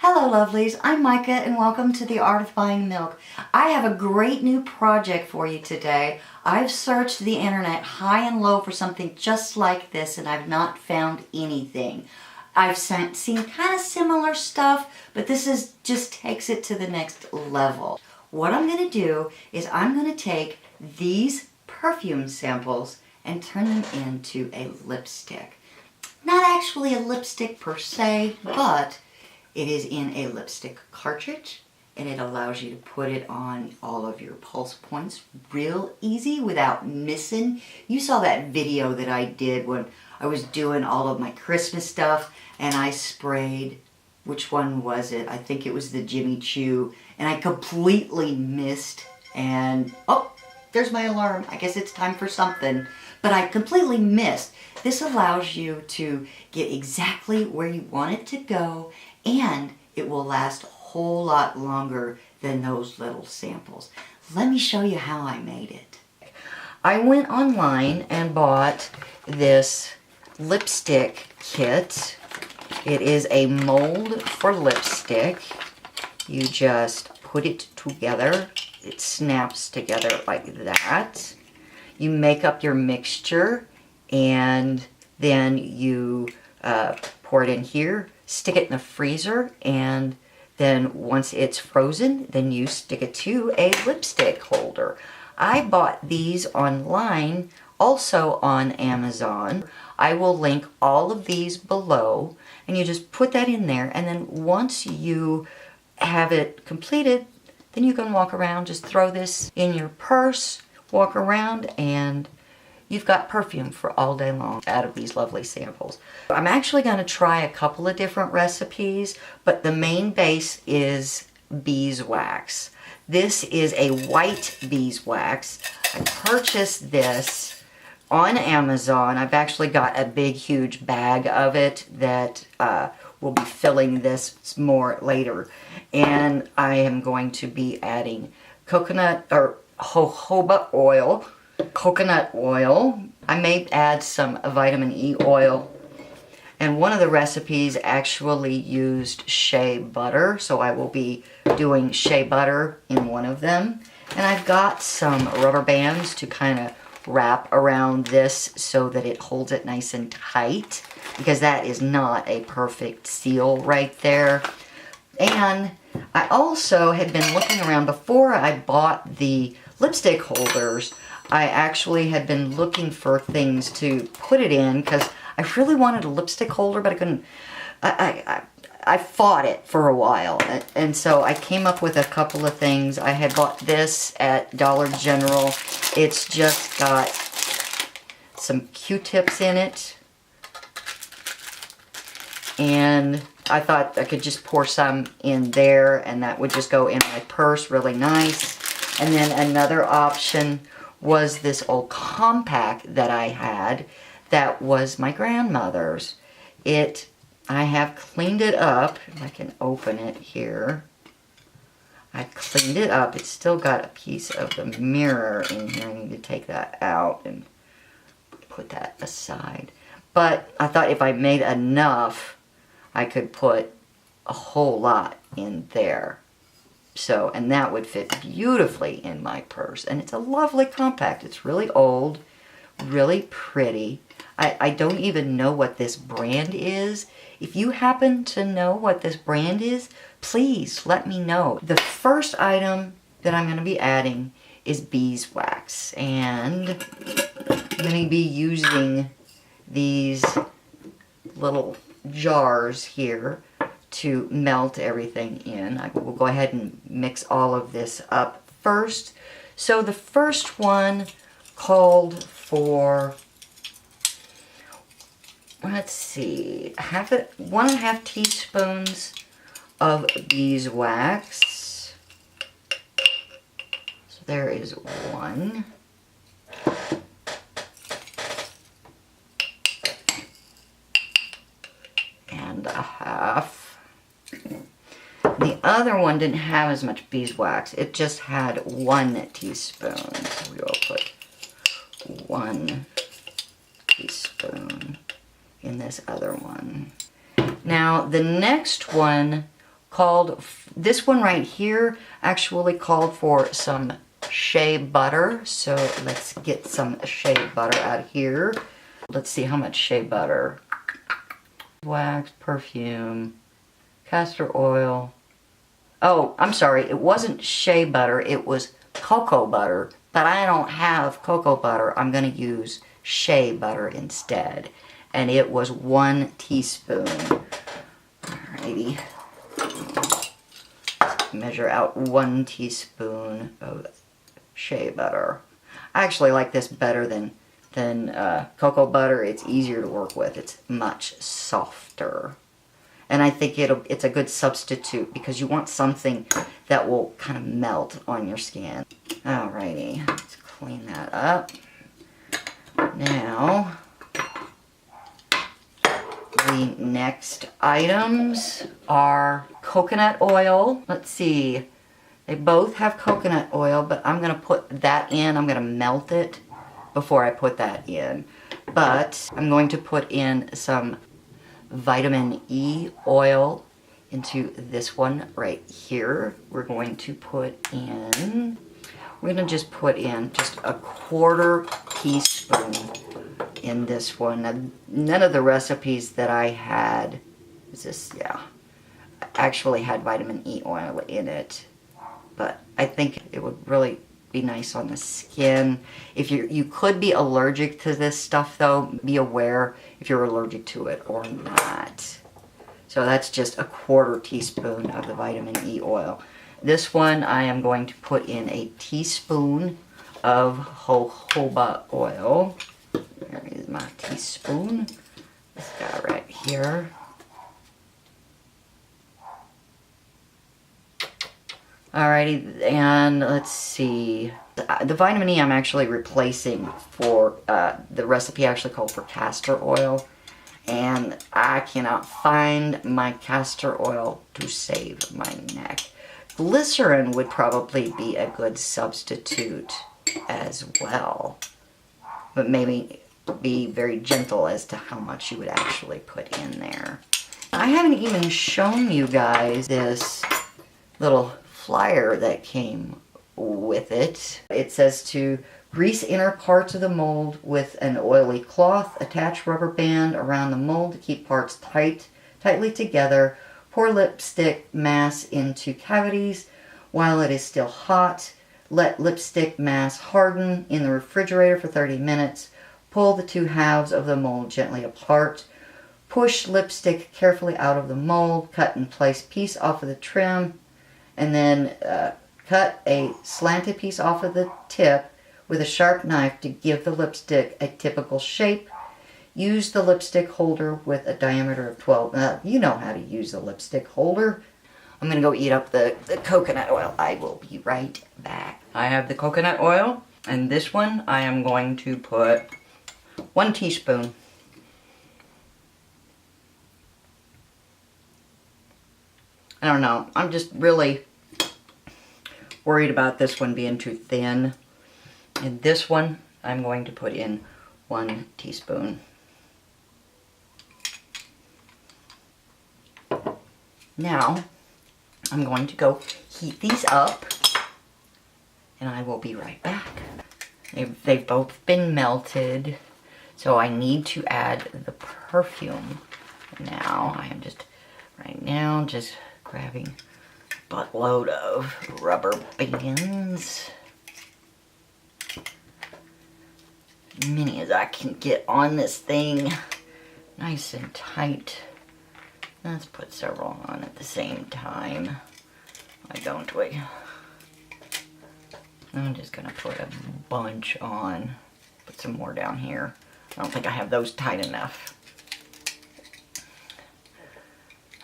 Hello lovelies, I'm Micah and welcome to The Art of Buying Milk. I have a great new project for you today. I've searched the internet high and low for something just like this and I've not found anything. I've seen kind of similar stuff, but this just takes it to the next level. What I'm going to do is I'm going to take these perfume samples and turn them into a lipstick. Not actually a lipstick per se, but it is in a lipstick cartridge and it allows you to put it on all of your pulse points real easy without missing. You saw that video that I did when I was doing all of my Christmas stuff and I sprayed, which one was it? I think it was the Jimmy Choo, and I completely missed and, oh, there's my alarm. I guess it's time for something. But I completely missed. This allows you to get exactly where you want it to go, and it will last a whole lot longer than those little samples. Let me show you how I made it. I went online and bought this lipstick kit. It is a mold for lipstick. You just put it together. It snaps together like that. You make up your mixture and then you pour it in here, stick it in the freezer, and then once it's frozen, then you stick it to a lipstick holder. I bought these online, also on Amazon. I will link all of these below, and you just put that in there, and then once you have it completed, then you can walk around, just throw this in your purse, walk around, and you've got perfume for all day long out of these lovely samples. I'm actually going to try a couple of different recipes, but the main base is beeswax. This is a white beeswax. I purchased this on Amazon. I've actually got a big, huge bag of it that we'll be filling this more later. And I am going to be adding coconut or jojoba oil, coconut oil. I may add some vitamin E oil. And one of the recipes actually used shea butter, so I will be doing shea butter in one of them. And I've got some rubber bands to kind of wrap around this so that it holds it nice and tight, because that is not a perfect seal right there. And I also had been looking around before I bought the lipstick holders. I actually had been looking for things to put it in because I really wanted a lipstick holder, but I couldn't. I fought it for a while, and so I came up with a couple of things. I had bought this at Dollar General. It's just got some Q-tips in it, and I thought I could just pour some in there and that would just go in my purse really nice. And then another option was this old compact that I had that was my grandmother's. I have cleaned it up. If I can open it here. I cleaned it up. It's still got a piece of the mirror in here. I need to take that out and put that aside. But I thought if I made enough, I could put a whole lot in there. So, and that would fit beautifully in my purse. And it's a lovely compact. It's really old, really pretty. I don't even know what this brand is. If you happen to know what this brand is, please let me know. The first item that I'm going to be adding is beeswax. And I'm going to be using these little jars here to melt everything in. I will go ahead and mix all of this up first. So the first one called for, let's see, 1.5 teaspoons of beeswax. So there is one. And a half. The other one didn't have as much beeswax. It just had 1 teaspoon. So we will put 1 teaspoon in this other one. Now the next one this one right here actually called for some shea butter. So let's get some shea butter out of here. Let's see how much shea butter. Wax, perfume, castor oil. Oh, I'm sorry, it wasn't shea butter, it was cocoa butter. But I don't have cocoa butter. I'm going to use shea butter instead. And it was 1 teaspoon. Alrighty. Measure out 1 teaspoon of shea butter. I actually like this better than cocoa butter. It's easier to work with. It's much softer. And I think it's a good substitute because you want something that will kind of melt on your skin. Alrighty, let's clean that up. Now, the next items are coconut oil. Let's see, they both have coconut oil, but I'm going to put that in. I'm going to melt it before I put that in. But I'm going to put in some vitamin E oil into this one right here. We're going to just put in just a 1/4 teaspoon in this one. Now, none of the recipes that I had actually had vitamin E oil in it, but I think it would really be nice on the skin. If you could be allergic to this stuff though, be aware if you're allergic to it or not. So that's just a 1/4 teaspoon of the vitamin E oil. This one I am going to put in a teaspoon of jojoba oil. There is my teaspoon. This guy right here. Alrighty, and let's see. The vitamin E I'm actually replacing for, the recipe actually called for castor oil. And I cannot find my castor oil to save my neck. Glycerin would probably be a good substitute as well. But maybe be very gentle as to how much you would actually put in there. I haven't even shown you guys this little flyer that came with it. It says to grease inner parts of the mold with an oily cloth, attach rubber band around the mold to keep parts tightly together, pour lipstick mass into cavities while it is still hot, let lipstick mass harden in the refrigerator for 30 minutes, pull the 2 halves of the mold gently apart, push lipstick carefully out of the mold, cut and place piece off of the trim, and then cut a slanted piece off of the tip with a sharp knife to give the lipstick a typical shape. Use the lipstick holder with a diameter of 12. You know how to use the lipstick holder. I'm going to go eat up the coconut oil. I will be right back. I have the coconut oil, and this one I am going to put 1 teaspoon. I don't know. I'm just really worried about this one being too thin. And this one, I'm going to put in 1 teaspoon. Now, I'm going to go heat these up, and I will be right back. They've both been melted, so I need to add the perfume. Now, I am just, right now, just grabbing a buttload of rubber bands. As many as I can get on this thing, nice and tight. Let's put several on at the same time. Why don't we? I'm just gonna put a bunch on. Put some more down here. I don't think I have those tight enough.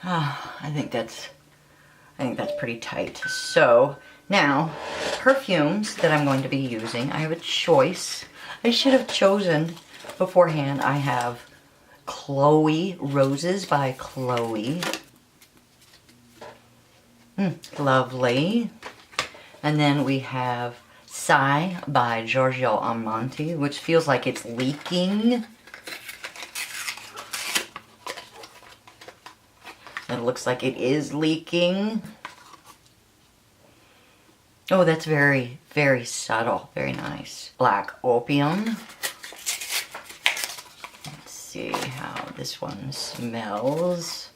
I think that's pretty tight. So now, perfumes that I'm going to be using, I have a choice. I should have chosen beforehand. I have Chloe Roses by Chloe. Lovely. And then we have Sigh by Giorgio Armani, which feels like it's leaking. A looks like it is leaking. Oh, that's very, very subtle. Very nice. Black Opium. Let's see how this one smells.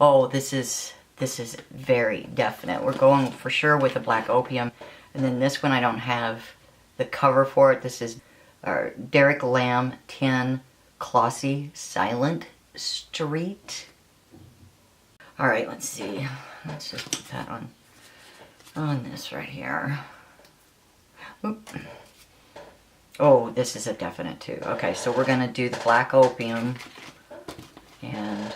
Oh, this is very definite. We're going for sure with the Black Opium. And then this one I don't have the cover for it. This is Derek Lam 10 Glossy Silent Street. Alright, let's see. Let's just put that on this right here. Oop. Oh, this is a definite too. Okay, so we're gonna do the Black Opium and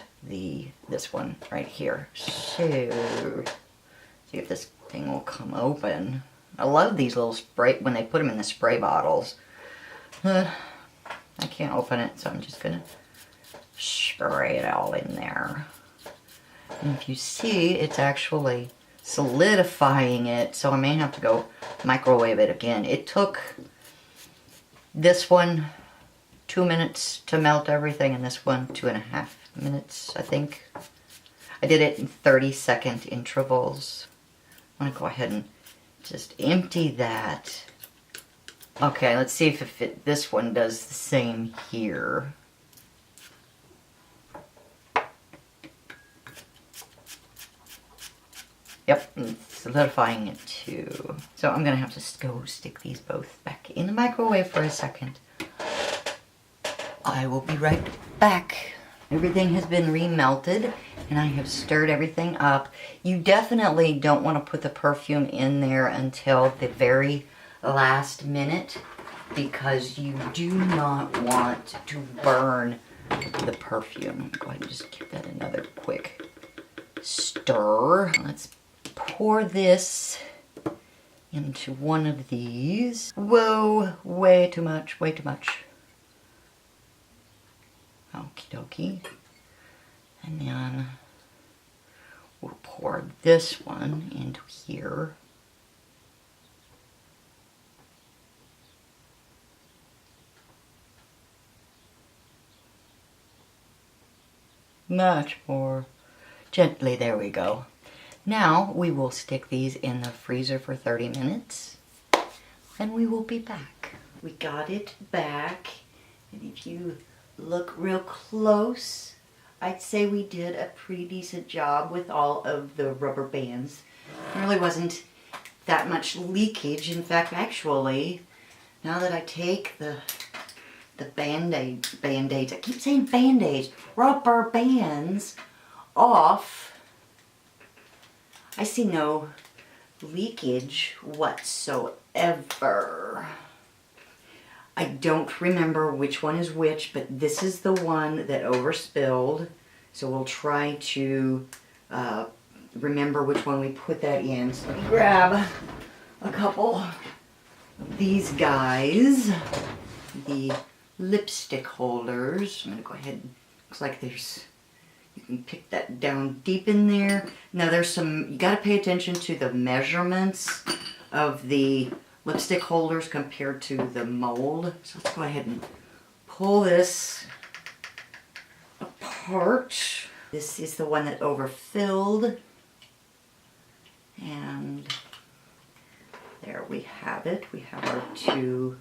this one right here. So, see if this thing will come open. I love these little spray, when they put them in the spray bottles. I can't open it, so I'm just gonna spray it all in there. And if you see, it's actually solidifying it, so I may have to go microwave it again. It took this one 2 minutes to melt everything, and this one 2.5 minutes, I think. I did it in 30-second intervals. I'm gonna go ahead and just empty that. Okay, let's see if this one does the same here. Yep, it's solidifying it too. So I'm gonna have to go stick these both back in the microwave for a second. I will be right back. Everything has been remelted and I have stirred everything up. You definitely don't want to put the perfume in there until the very last minute because you do not want to burn the perfume. Go ahead and just give that another quick stir. Let's pour this into one of these. Whoa, way too much, way too much. Okie dokie. And then we'll pour this one into here. Much more gently, there we go. Now we will stick these in the freezer for 30 minutes and we will be back. We got it back, and if you look real close, I'd say we did a pretty decent job with all of the rubber bands. There really wasn't that much leakage. In fact, actually, now that I take the band-aids, I keep saying band-aids, rubber bands off, I see no leakage whatsoever. I don't remember which one is which, but this is the one that overspilled. So we'll try to remember which one we put that in. So let me grab a couple of these guys, the lipstick holders. I'm gonna go ahead and, looks like there's, you can pick that down deep in there. Now there's some, you gotta pay attention to the measurements of the lipstick holders compared to the mold. So let's go ahead and pull this apart. This is the one that overfilled. And there we have it. We have our two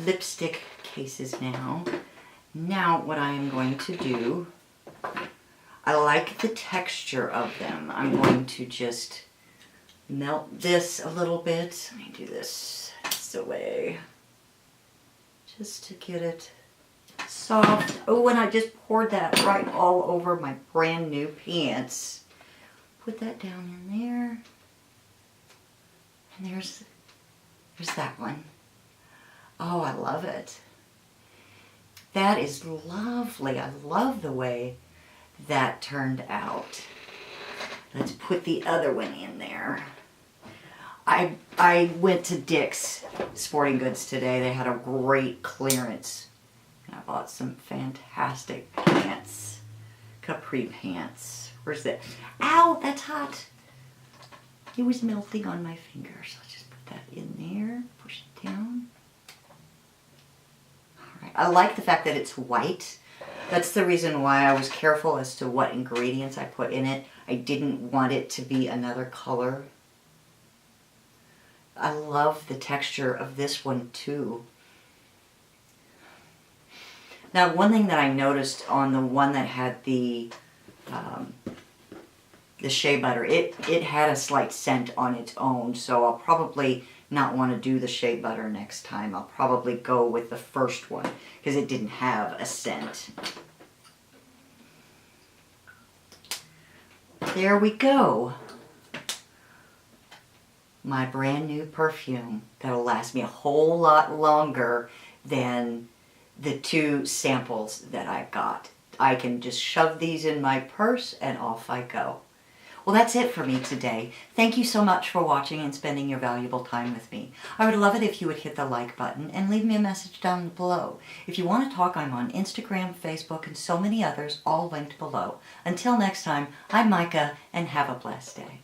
lipstick cases now. Now what I am going to do, I like the texture of them. I'm going to just melt this a little bit. Let me do this way, just to get it soft. Oh, and I just poured that right all over my brand new pants. Put that down in there. And there's that one. Oh, I love it. That is lovely. I love the way that turned out. Let's put the other one in there. I went to Dick's Sporting Goods today. They had a great clearance. And I bought some fantastic pants. Capri pants. Where's that? Ow, that's hot. It was melting on my fingers. I'll just put that in there. Push it down. I like the fact that it's white. That's the reason why I was careful as to what ingredients I put in it. I didn't want it to be another color. I love the texture of this one too. Now, one thing that I noticed on the one that had the shea butter, it had a slight scent on its own, so I'll probably not want to do the shea butter next time. I'll probably go with the first one because it didn't have a scent. There we go. My brand new perfume that'll last me a whole lot longer than the 2 samples that I got. I can just shove these in my purse and off I go. Well, that's it for me today. Thank you so much for watching and spending your valuable time with me. I would love it if you would hit the like button and leave me a message down below. If you want to talk, I'm on Instagram, Facebook, and so many others, all linked below. Until next time, I'm Micah, and have a blessed day.